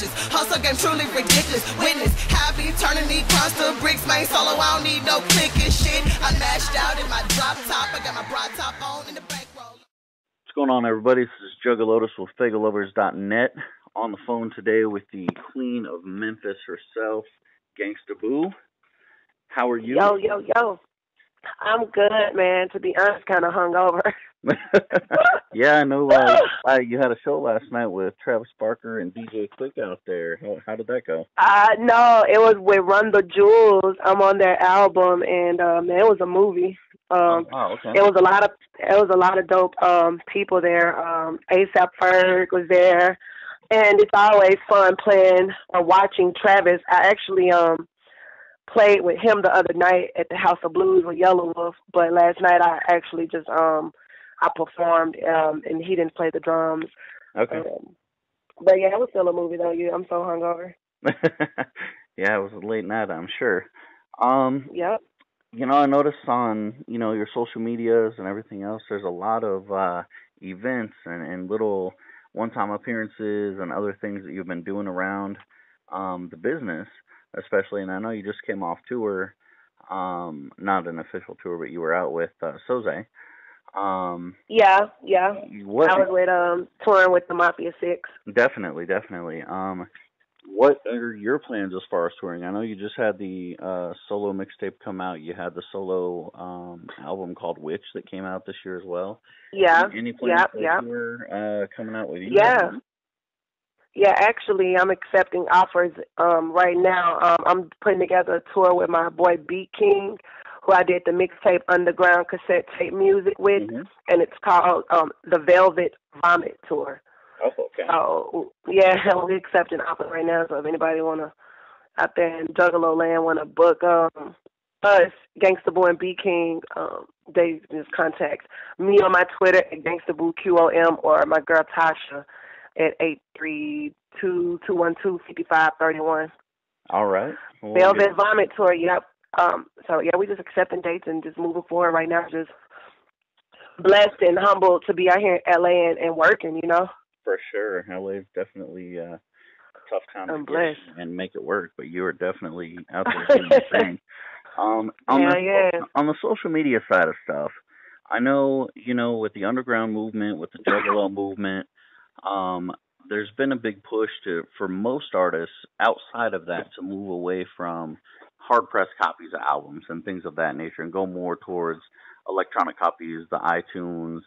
bitches. Hustle game truly ridiculous. Witness, happy turning these crunch to bricks. Man, solo, I don't need no clicking shit. I lashed out in my drop top. I got my broad top on in the bankroll. What's going on, everybody? This is Juggalotus with Faygoluvers.net. On the phone today with the Queen of Memphis herself, Gangsta Boo. How are you? Yo. I'm good, man. To be honest, kind of hungover. Yeah, I know. You had a show last night with Travis Barker and DJ Quick out there. How did that go? No, it was with Run the Jewels. I'm on their album, and man, it was a movie. Okay. It was a lot of dope people there. ASAP Ferg was there, and it's always fun playing or watching Travis. I actually played with him the other night at the House of Blues with Yellow Wolf, but last night I actually just I performed and he didn't play the drums. Okay. But yeah, it was still a movie though. I'm so hungover. Yeah, it was a late night, I'm sure. Yep. You know, I noticed on, your social medias and everything else, there's a lot of events and little one-time appearances and other things that you've been doing around the business, especially. And I know you just came off tour, not an official tour, but you were out with Soze. Yeah. What, I was with touring with the Mafia 6. Definitely. What are your plans as far as touring? I know you just had the solo mixtape come out. You had the solo album called Witch that came out this year as well. Yeah. Any plans for tour coming out with you? Yeah, actually, I'm accepting offers right now. I'm putting together a tour with my boy Beat King, who I did the mixtape Underground cassette tape music with, and it's called the Velvet Vomit Tour. Oh, okay. So, yeah, we're accepting offers right now, so if anybody out there in Juggalo land want to book us, Gangsta Boo and B King, they just contact me on my Twitter at Gangsta Boo QOM or my girl Tasha at 832-212-5531. All right. Well, Velvet Vomit Tour, yep. So, yeah, we just accepting dates and just moving forward right now. Just blessed and humbled to be out here in L.A. and working, For sure. LA's definitely a tough time to blessed. Get and make it work, but you are definitely out there doing your thing. On the social media side of stuff, I know, with the underground movement, with the Juggalo movement, there's been a big push for most artists outside of that to move away from hard press copies of albums and things of that nature and go more towards electronic copies, the iTunes,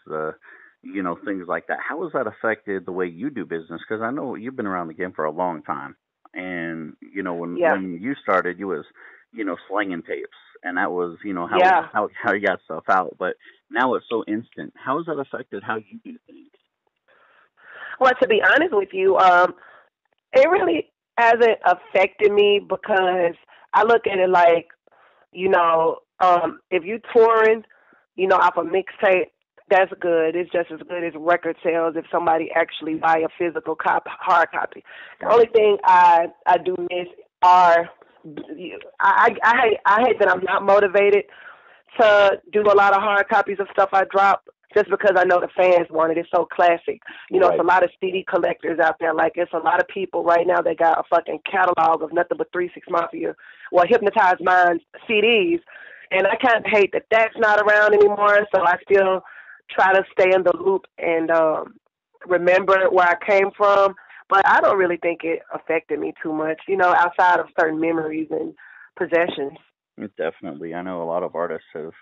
things like that. How has that affected the way you do business? Because I know you've been around the game for a long time, and when you started, you was slinging tapes, and that was how you got stuff out. But now it's so instant. How has that affected how you do things? Well, to be honest with you, it really hasn't affected me because I look at it like, if you're touring, off a mixtape, that's good. It's just as good as record sales if somebody actually buy a physical hard copy. The only thing I do miss are, I hate that I'm not motivated to do a lot of hard copies of stuff I drop, just because I know the fans want it. It's so classic. It's a lot of CD collectors out there. Like, it's a lot of people right now that got a fucking catalog of nothing but 3 6 Mafia, Hypnotized Minds CDs. And I kind of hate that that's not around anymore. So I still try to stay in the loop and remember where I came from. But I don't really think it affected me too much, outside of certain memories and possessions. Definitely. I know a lot of artists have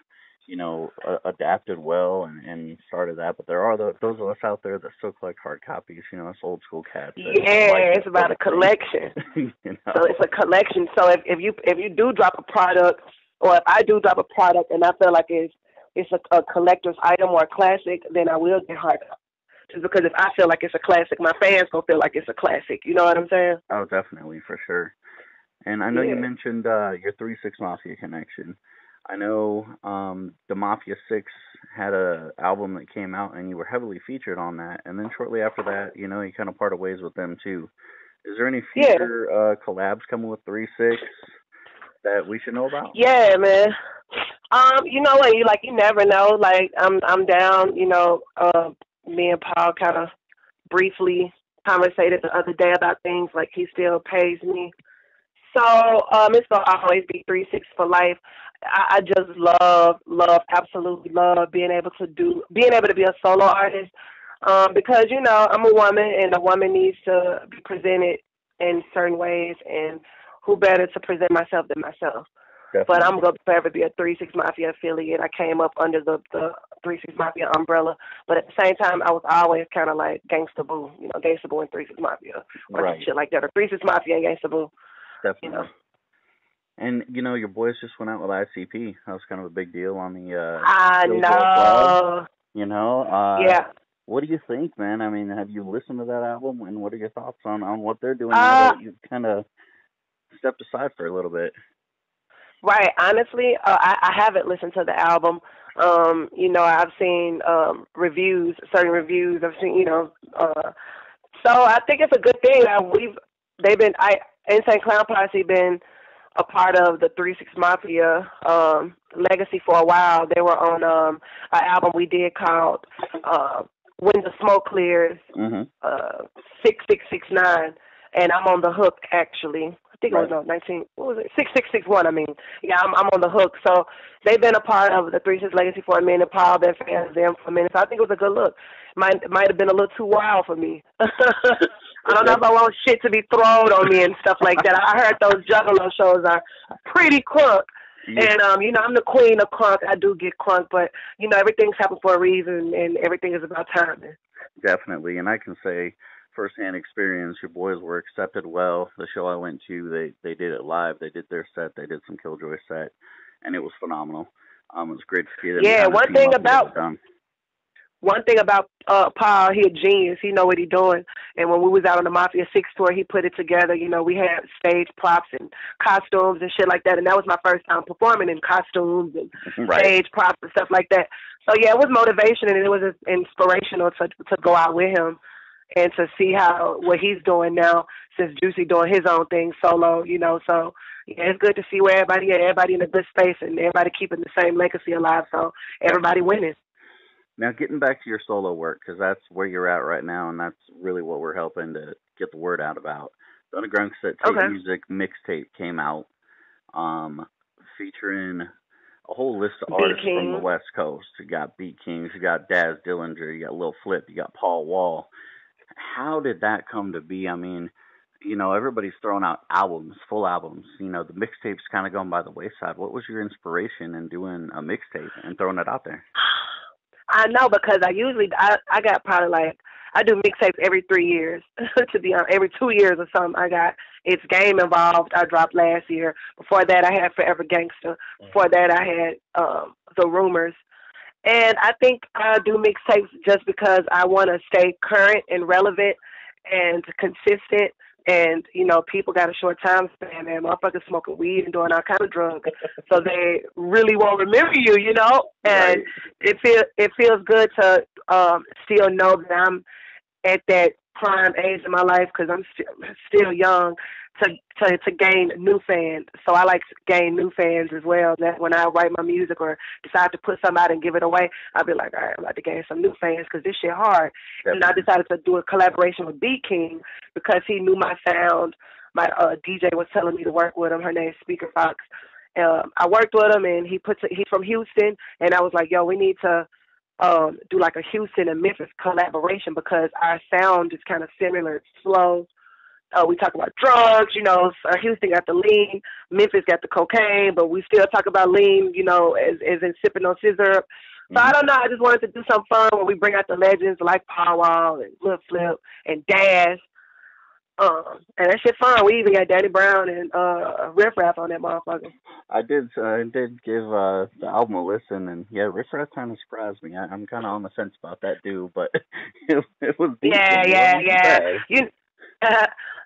adapted well and started that, but there are those of us out there that still collect hard copies, us old school cats. Yeah, it's about a collection. So it's a collection. So if you do drop a product, or if I do drop a product and I feel like it's a collector's item or a classic, then I will get hard copies. Just because if I feel like it's a classic, my fans gonna feel like it's a classic. You know what I'm saying? Oh, definitely, for sure. And I know you mentioned your 3 6 Mafia connection. I know the Mafia 6 had a album that came out, and you were heavily featured on that. And then shortly after that, you kind of parted ways with them, too. Is there any future collabs coming with 3 6 that we should know about? Yeah, man. You know what? You never know. Like, I'm down, me and Paul kind of briefly conversated the other day about things like he still pays me. So it's gonna always be 3-6 for life. I just absolutely love being able to be a solo artist. Because I'm a woman, and a woman needs to be presented in certain ways, and who better to present myself than myself? Definitely. But I'm gonna forever be a 3-6 Mafia affiliate. I came up under the 3-6 Mafia umbrella, but at the same time, I was always kind of like Gangsta Boo, Gangsta Boo and 3-6 Mafia, or right. shit like that, or 3-6 Mafia and Gangsta Boo. Definitely. And your boys just went out with ICP. That was kind of a big deal on the. I know. Club. Yeah. What do you think, man? I mean, have you listened to that album, and what are your thoughts on what they're doing now that you've kind of stepped aside for a little bit? Right. Honestly, I haven't listened to the album. I've seen certain reviews. I've seen, so I think it's a good thing. Insane Clown Posse been a part of the 3-6 Mafia legacy for a while. They were on an album we did called When the Smoke Clears, 6669, and I'm on the hook actually. I think it was 6661. I mean, yeah, I'm on the hook. So they've been a part of the 3-6 legacy for a minute. Paul been fans of them for a minute. So I think it was a good look. Might have been a little too wild for me. I don't know if I want shit to be thrown on me and stuff like that. I heard those Juggalo shows are pretty crunk. Yeah. And, I'm the queen of crunk. I do get crunk, but, everything's happened for a reason, and everything is about timing. Definitely. And I can say, firsthand experience, your boys were accepted well. The show I went to, they did it live. They did their set. They did some Killjoy set, and it was phenomenal. It was great to see them. Yeah, one thing about Paul, he a genius. He know what he doing. And when we was out on the Mafia 6 tour, he put it together. We had stage props and costumes and shit like that. And that was my first time performing in costumes and stage props and stuff like that. So, yeah, it was motivation, and it was inspirational to go out with him and to see what he's doing now since Juicy doing his own thing solo, So, yeah, it's good to see where everybody in a good space and everybody keeping the same legacy alive. So everybody winning. Now, getting back to your solo work, because that's where you're at right now, and that's really what we're helping to get the word out about. The Underground Cassette Tape Music mixtape came out, featuring a whole list of artists from the West Coast. You got Beat Kings, you got Daz Dillinger, you got Lil Flip, you got Paul Wall. How did that come to be? I mean, everybody's throwing out albums, full albums. The mixtape's kind of gone by the wayside. What was your inspiration in doing a mixtape and throwing it out there? I know, because I got probably I do mixtapes every 3 years, to be honest, every 2 years or something. I got It's Game involved. I dropped last year. Before that, I had Forever Gangsta. Before that, I had The Rumors. And I think I do mixtapes just because I want to stay current and relevant and consistent. And, people got a short time span, man. Motherfuckers smoking weed and doing all kind of drugs. So they really won't remember you, And it feels good to still know that I'm at that prime age in my life, because I'm still young, to gain new fans. So I like to gain new fans as well. That when I write my music or decide to put something out and give it away, I'll be like, all right, I'm about to gain some new fans because this shit hard. Definitely. And I decided to do a collaboration with Beat King because he knew my sound. My DJ was telling me to work with him. Her name's Speaker Fox. I worked with him, and he's from Houston, and I was like, yo, we need to do like a Houston and Memphis collaboration because our sound is kind of similar. It's slow. We talk about drugs, Houston got the lean, Memphis got the cocaine, but we still talk about lean, as in sipping on scissor. So I don't know, I just wanted to do something fun where we bring out the legends like Paul Wall and Lil Flip and Daz. And that shit fun. We even got Danny Brown and Riff Raff on that motherfucker. I did give the album a listen, and yeah, Riff Raff kind of surprised me. I'm kind of on the fence about that dude, but it was decent.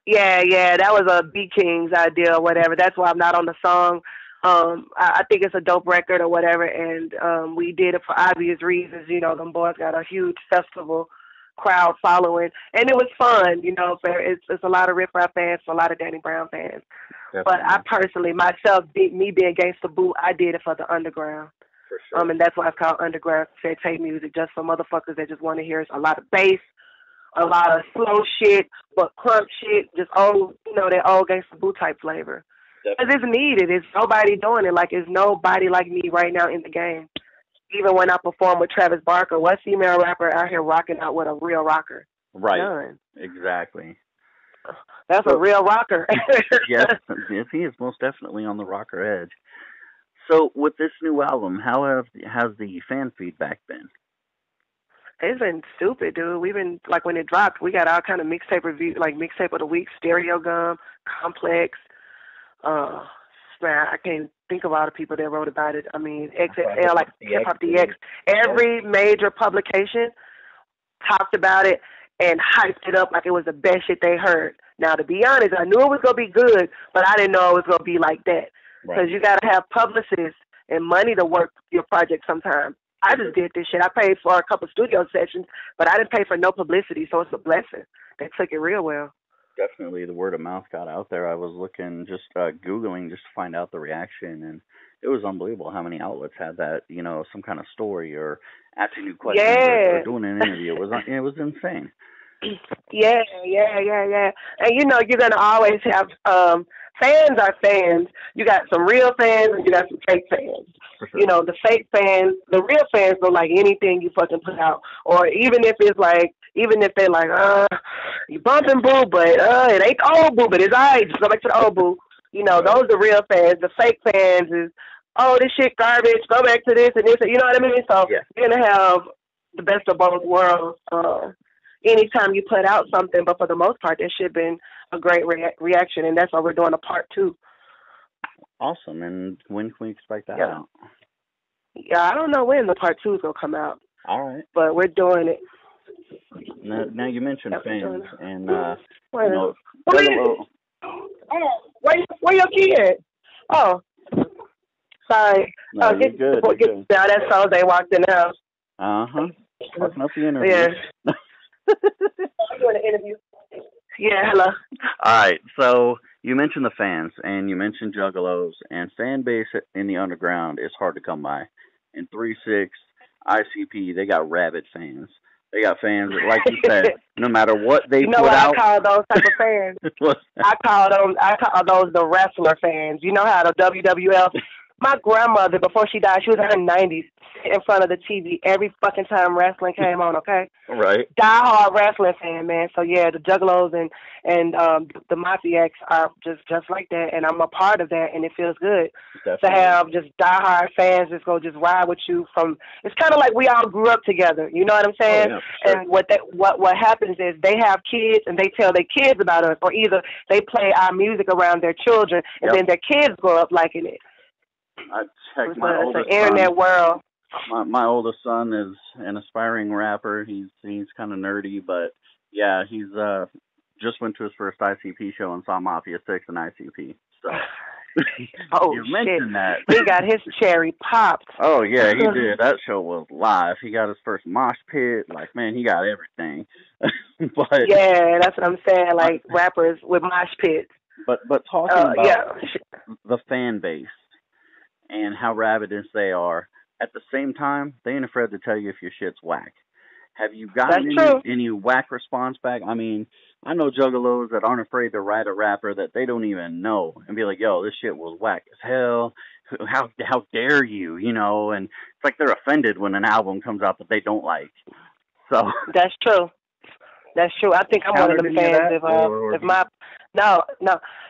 Yeah, that was a B King's idea or whatever. That's why I'm not on the song. I think it's a dope record or whatever, and we did it for obvious reasons. Them boys got a huge festival crowd following, and it was fun. It's a lot of Riff Raff fans, a lot of Danny Brown fans. Definitely. But I personally, myself, me being Gangsta Boo, I did it for the underground. For sure. And that's why it's called Underground Tape Music, just for motherfuckers that just want to hear a lot of bass, a lot of slow shit, but crunk shit, just old, that old Gangsta Boo type flavor. Because it's needed. It's nobody doing it. Like, it's nobody like me right now in the game. Even when I perform with Travis Barker, what female rapper out here rocking out with a real rocker? Right. None. Exactly. That's a real rocker. Yes, he is most definitely on the rocker edge. So, with this new album, how has the fan feedback been? It's been stupid, dude. We've been, like, when it dropped, we got all kind of mixtape review, like Mixtape of the Week, Stereo Gum, Complex. Man, I can't think of all the people that wrote about it. I mean, XXL, like Hip Hop DX. Every major publication talked about it and hyped it up like it was the best shit they heard. Now, to be honest, I knew it was going to be good, but I didn't know it was going to be like that. Because you got to have publicists and money to work your project sometimes. I just did this shit. I paid for a couple studio sessions, but I didn't pay for no publicity, so it's a blessing. They took it real well. Definitely the word of mouth got out there. I was looking, just Googling just to find out the reaction, and it was unbelievable how many outlets had that, some kind of story or asking new questions or doing an interview. It was insane. Yeah. And you're going to always have fans are fans. You got some real fans and you got some fake fans. Sure. The fake fans, the real fans don't like anything you fucking put out. Or even if they're like, you bumping Boo, but it ain't the old Boo, but it's all right. Just go back to the old Boo. Those are real fans. The fake fans is, this shit garbage. Go back to this and this. You know what I mean? So you're going to have the best of both worlds anytime you put out something. But for the most part, that shit been a great reaction, and that's why we're doing a part 2. Awesome. And when can we expect that out? Yeah, I don't know when the part 2 is going to come out. All right. But we're doing it. Now you mentioned fans, and where your kid? Oh, sorry. No, you're good. Now that's so they walked in the house. Fucking up the interview. Yeah. I'm doing an interview. Yeah, hello. All right, so you mentioned the fans, and you mentioned Juggalos, and fan base in the underground is hard to come by. In 3-6, ICP, they got rabid fans. They got fans that, like you said, no matter what they put out. I call those type of fans? I call those the wrestler fans. You know how the WWF. My grandmother, before she died, she was in her 90s, in front of the TV every fucking time wrestling came on, okay? Right. Die-hard wrestling fan, man. So, yeah, the Juggalos and the Mafia are just like that, and I'm a part of that, and it feels good to have just die-hard fans that's going to just ride with you from – it's kind of like we all grew up together, you know what I'm saying? Oh, yeah, sure. And what happens is they have kids, and they tell their kids about us, or either they play our music around their children, and then their kids grow up liking it. I checked my oldest son. Internet world. My oldest son is an aspiring rapper. He's kind of nerdy, but yeah, he's just went to his first ICP show and saw Mafia 6 and ICP. So you mentioned that he got his cherry popped. Oh yeah, he did. That show was live. He got his first mosh pit. Like, man, he got everything. But yeah, that's what I'm saying. Like rappers with mosh pits. But talking about the fan base and how ravenous they are, at the same time, they ain't afraid to tell you if your shit's whack. Have you gotten any whack response back? I mean, I know juggalos that aren't afraid to write a rapper that they don't even know and be like, yo, this shit was whack as hell. How dare you, And it's like they're offended when an album comes out that they don't like. So that's true. That's true. I think I'm one of them fans. No.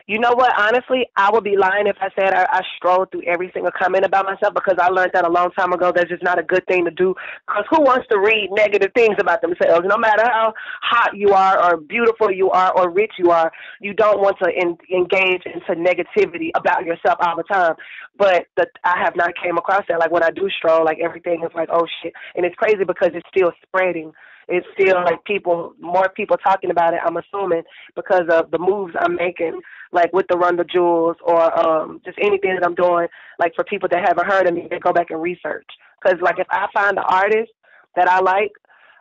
You know what? Honestly, I would be lying if I said I strolled through every single comment about myself, because I learned that a long time ago. That's just not a good thing to do. Because who wants to read negative things about themselves? No matter how hot you are or beautiful you are or rich you are, you don't want to engage into negativity about yourself all the time. But I have not came across that. Like when I do stroll, like everything is like, oh shit. And it's crazy because it's still spreading. It's still like more people talking about it, I'm assuming, because of the moves I'm making, like with the Run the Jewels or just anything that I'm doing, like for people that haven't heard of me, they go back and research. Because like if I find an artist that I like,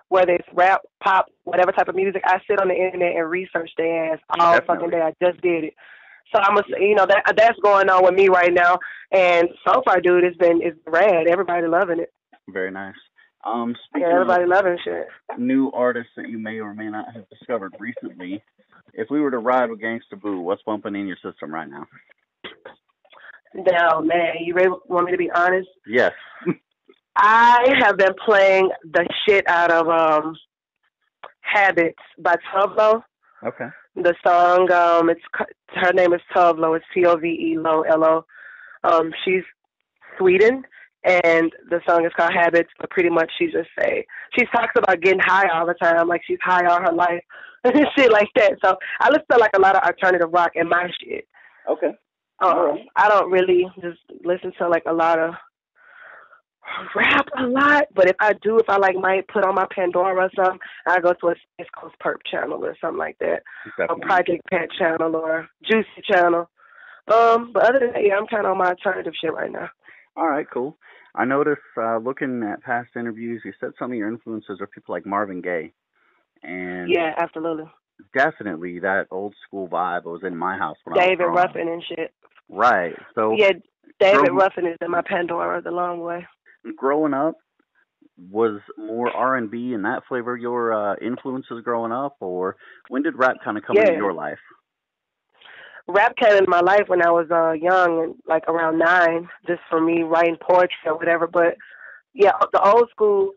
whether it's rap, pop, whatever type of music, I sit on the internet and research their ass all fucking day. I just did it. So that's going on with me right now. And so far, dude, it's rad. Everybody loving it. Very nice. Speaking everybody of loving shit. new artists that you may or may not have discovered recently, if we were to ride with Gangsta Boo, what's bumping in your system right now? Now, man, you really want me to be honest? Yes. I have been playing the shit out of Habits by Tovlo. Okay. The song, her name is Tovlo. It's Tove Lo Lo. She's Sweden, and the song is called Habits. But pretty much, she talks about getting high all the time, like she's high all her life, and shit like that. So I listen to like a lot of alternative rock in my shit. Okay. I don't really just listen to like a lot of rap a lot, but if I might put on my Pandora or something, I go to a Space Coast Perp channel or something like that, a Project Pat channel or Juicy channel. But other than that, yeah, I'm kind of on my alternative shit right now. All right, cool. I noticed looking at past interviews, you said some of your influences are people like Marvin Gaye, and yeah, absolutely, definitely that old school vibe was in my house when David I was Ruffin and shit. Right. So yeah, David Ruffin is in my Pandora the long way. Growing up, was more R&B and that flavor your influences growing up, or when did rap kind of come into your life? Rap came into my life when I was young, like around 9, just for me writing poetry or whatever. But yeah, the old school,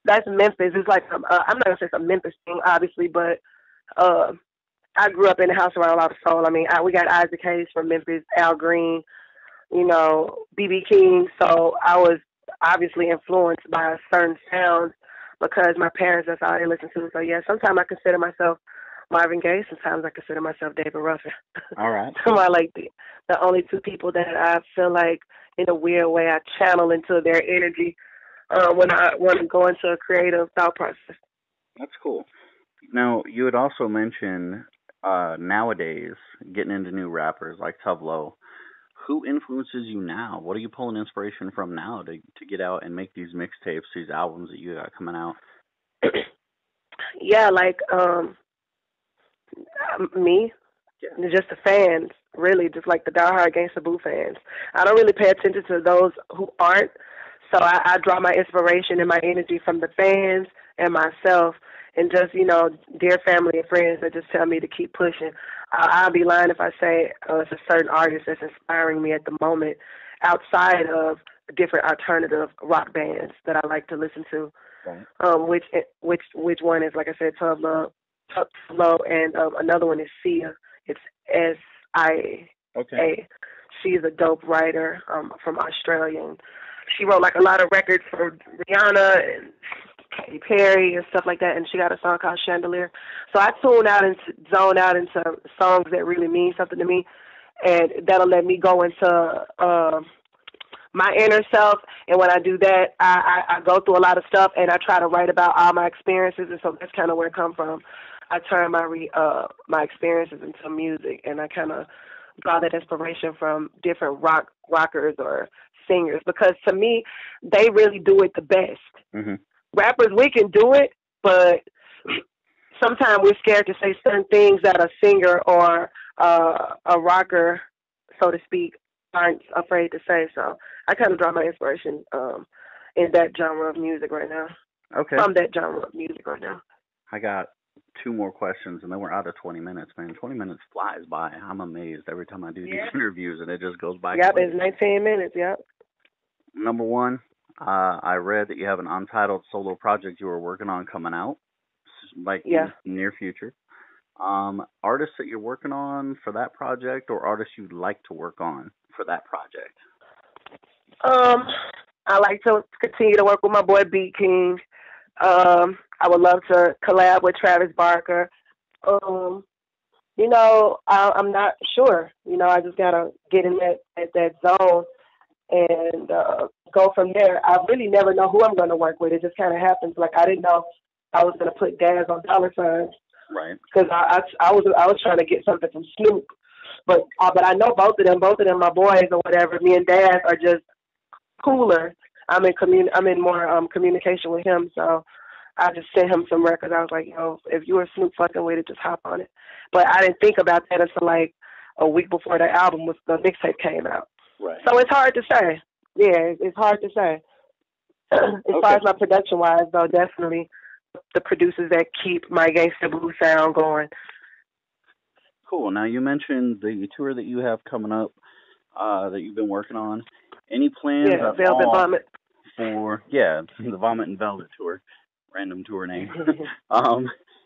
that's Memphis. It's like I'm not gonna say it's a Memphis thing, obviously, but I grew up in a house around a lot of soul. I mean, we got Isaac Hayes from Memphis, Al Green, B.B. King. So I was obviously influenced by certain sounds because my parents, that's all they listened to. So yeah, sometimes I consider myself Marvin Gaye. Sometimes I consider myself David Ruffin. All right. So I like the only two people that I feel like in a weird way I channel into their energy when I want to go into a creative thought process. That's cool. Now, you had also mentioned nowadays getting into new rappers like Tovlo. Who influences you now? What are you pulling inspiration from now to get out and make these mixtapes, these albums that you got coming out? Yeah, like me, just the fans, really, just like the diehard Gangsta Boo fans. I don't really pay attention to those who aren't, so I draw my inspiration and my energy from the fans and myself, and just, dear family and friends that just tell me to keep pushing. I'll be lying if I say it's a certain artist that's inspiring me at the moment outside of different alternative rock bands that I like to listen to. Right. Which one is, like I said, Tovlo, and another one is Sia. It's S-I-A. Okay. She's a dope writer from Australia. And she wrote like a lot of records for Rihanna and Katy Perry and stuff like that, and she got a song called Chandelier. So I zone out into songs that really mean something to me, and that'll let me go into my inner self. And when I do that, I go through a lot of stuff, and I try to write about all my experiences, and so that's kind of where it comes from. I turn my experiences into music, and I kind of draw that inspiration from different rockers or singers, because to me, they really do it the best. Mm-hmm. Rappers, we can do it, but sometimes we're scared to say certain things that a singer or a rocker, so to speak, aren't afraid to say. So I kind of draw my inspiration in that genre of music right now. Okay. From that genre of music right now. I got 2 more questions, and then we're out of 20 minutes, man. 20 minutes flies by. I'm amazed every time I do these interviews, and it just goes by. Yep, it's 19 minutes, yep. Number 1, I read that you have an untitled solo project you were working on coming out, like in the near future. Artists that you're working on for that project, or artists you'd like to work on for that project? I like to continue to work with my boy B King. I would love to collab with Travis Barker. I'm not sure. I just gotta get in that zone and go from there. I really never know who I'm going to work with. It just kind of happens. Like, I didn't know I was going to put Daz on dollar signs. Right. Because I was trying to get something from Snoop, but I know both of them, my boys or whatever. Me and Daz are just cooler. I'm in more communication with him, so I just sent him some records. I was like, if you were Snoop fucking with it, just hop on it. But I didn't think about that until like a week before the mixtape came out. Right. So it's hard to say. Yeah, it's hard to say. As far as my production-wise, though, definitely the producers that keep my Gangsta Boo sound going. Cool. Now, you mentioned the tour that you have coming up that you've been working on. Any plans at Velvet all Vomit. for, the Vomit and Velvet tour, random tour name.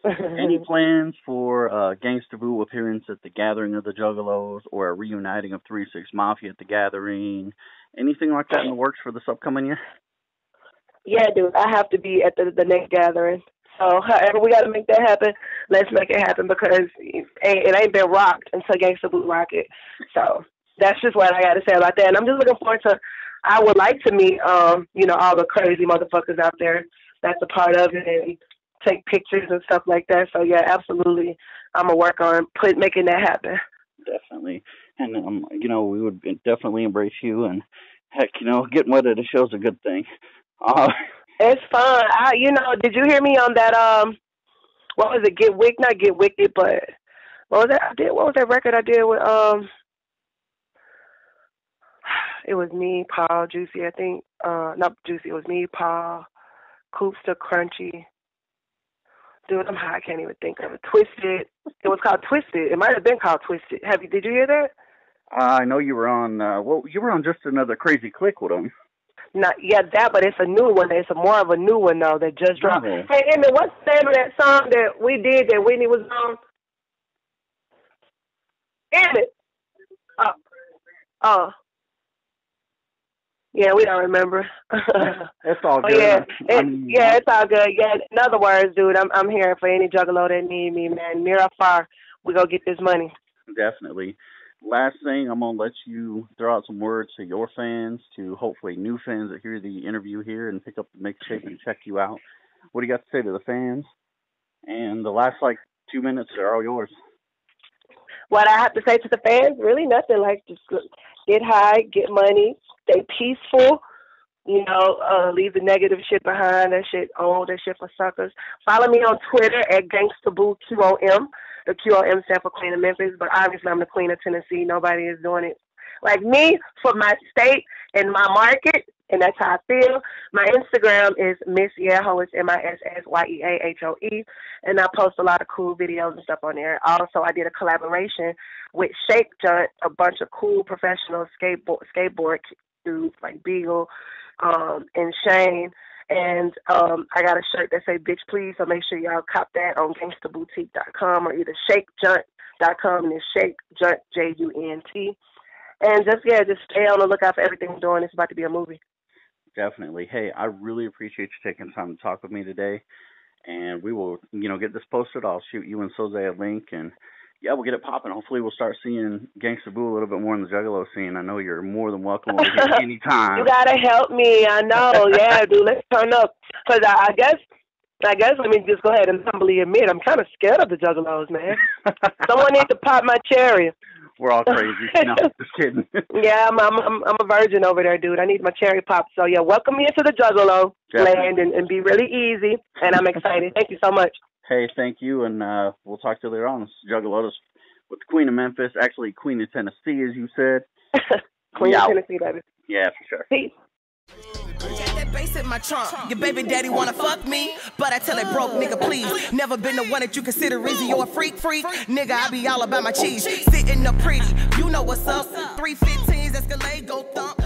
Any plans for Gangsta Boo appearance at the Gathering of the Juggalos or a reuniting of 3-6 Mafia at the Gathering? Anything like that in the works for this upcoming year? Yeah, dude, I have to be at the next gathering. So, however we got to make that happen, let's make it happen because it ain't been rocked until Gangsta Boo rock it. So, that's just what I got to say about that. And I'm just looking forward to, I would like to meet, all the crazy motherfuckers out there that's a part of it and take pictures and stuff like that. So, yeah, absolutely. I'm going to work on making that happen. Definitely. And, we would definitely embrace you. And, heck, getting wet at a show is a good thing. It's fun. Did you hear me on that, what was it, not Get Wicked, but what was that record I did with, it was me, Paul, Juicy, I think, not Juicy, it was me, Paul, Coopster, Crunchy. Dude, I'm high, I can't even think of it. Twisted. It was called Twisted. It might have been called Twisted. Did you hear that? I know you were on, you were on Just Another Crazy Click with them. That, but it's a new one. It's more of a new one, though, that just dropped. Oh. Hey, Emmett, what's the name of that song that we did that Whitney was on? Emmett. Yeah, we don't remember. It's all good. It's all good. Yeah, in other words, dude, I'm here for any juggalo that need me, man. Near or far, we go get this money. Definitely. Last thing, I'm going to let you throw out some words to your fans, to hopefully new fans that hear the interview here and pick up the mixtape and check you out. What do you got to say to the fans? And the last, 2 minutes are all yours. What I have to say to the fans? Really nothing. Just get high, get money, stay peaceful, leave the negative shit behind. That shit old, that shit for suckers. Follow me on Twitter at Gangsta Boo QOM. The QOM stands for Queen of Memphis, but obviously I'm the Queen of Tennessee. Nobody is doing it like me for my state and my market, and that's how I feel. My Instagram is Miss Yeho. It's MISSYEAHOE, and I post a lot of cool videos and stuff on there. Also, I did a collaboration with Shake Junt, a bunch of cool professional skateboard dudes like Beagle and Shane. And I got a shirt that say "Bitch Please," so make sure y'all cop that on gangstaboutique.com or either shakejunt.com, and it's Shake Junt JUNT. And just stay on the lookout for everything we're doing. It's about to be a movie. Definitely. Hey, I really appreciate you taking time to talk with me today. And we will, get this posted. I'll shoot you and Soze a link, and we'll get it popping. Hopefully we'll start seeing Gangsta Boo a little bit more in the Juggalo scene. I know you're more than welcome over here anytime. You got to help me. I know. Yeah, dude, let's turn up. Because I guess let me just go ahead and humbly admit, I'm kind of scared of the Juggalos, man. Someone needs to pop my cherry. We're all crazy. No, just kidding. Yeah, I'm a virgin over there, dude. I need my cherry pop. So, welcome me into the Juggalo land and be really easy. And I'm excited. Thank you so much. Hey, thank you, and we'll talk to you later on. This is Juggalotus with the Queen of Memphis, actually Queen of Tennessee, as you said. Queen of Tennessee, baby. Yeah, for sure. Peace. Got that bass in my trunk. Your baby daddy wanna fuck me, but I tell it broke, nigga, please. Never been the one that you consider easy. You're a freak. Nigga, I be all about my cheese. Sitting up pretty, you know what's up. 315s, Escalade, go thump.